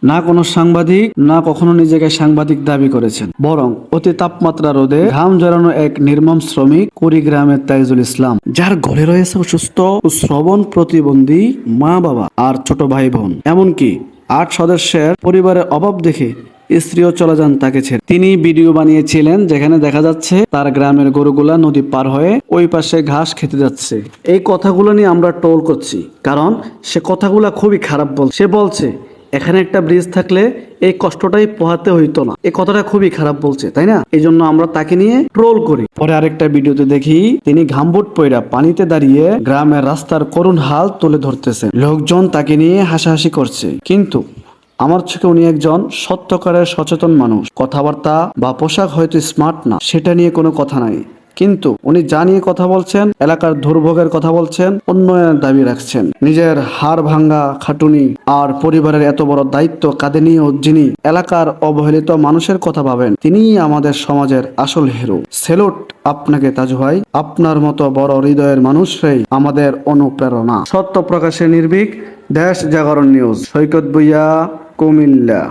না কোনো সাংবাদিক, না কখনো নিজেকে সাংবাদিক দাবি করেছেন, বরং অতি তাপমাত্রা রোদে ঘাম ঝরানো এক নির্মম শ্রমিক কুড়িগ্রামের তাইজুল ইসলাম, যার ঘরে রয়েছে অসুস্থ ও শ্রবণ প্রতিবন্ধী মা বাবা আর ছোট ভাই বোন, এমনকি 8 সদস্যের পরিবারের অভাব দেখে স্ত্রীও চলে যান তাকে ছেড়ে। তিনি ভিডিও বানিয়েছিলেন যেখানে দেখা যাচ্ছে তার গ্রামের গরুগুলা নদী পার হয়ে ওই পাশে ঘাস খেতে যাচ্ছে। এই কথাগুলো নিয়ে আমরা ট্রোল করছি, কারণ সে কথাগুলো খুবই খারাপ সে বলছে এখানে একটা ব্রিজ থাকলে এই কষ্টটাই পোহাতে হইতো না। এই কথাটা খুবই খারাপ বলছে, তাই না? এই জন্য আমরা তাকে নিয়ে ট্রোল করি। পরে আরেকটা ভিডিওতে দেখি তিনি ঘামবুট পইরা পানিতে দাঁড়িয়ে গ্রামের রাস্তার করুণ হাল তুলে ধরতেছেন। লোকজন তাকে নিয়ে হাসাহাসি করছে, কিন্তু আমার চোখে উনি একজন সত্যকারের সচেতন মানুষ। কথাবার্তা বা পোশাক হয়তো স্মার্ট না, সেটা নিয়ে কোনো কথা নাই, কিন্তু উনি যা নিয়ে কথা বলছেন, এলাকার দুর্ভোগের কথা বলছেন, উন্নয়নের দাবি রাখছেন। নিজের হাড় ভাঙ্গা খাটুনি আর পরিবারের এত বড় দায়িত্ব কাঁধে নিয়েও যিনি এলাকার অবহেলিত মানুষের কথা ভাবেন, তিনিই আমাদের সমাজের আসল হিরো। সেলুট আপনাকে তাজু ভাই, আপনার মতো বড় হৃদয়ের মানুষরাই আমাদের অনুপ্রেরণা। সত্য প্রকাশে নির্ভীক, দেশ জাগরণ নিউজ, সৈকত ভুইয়া, কুমিল্লা।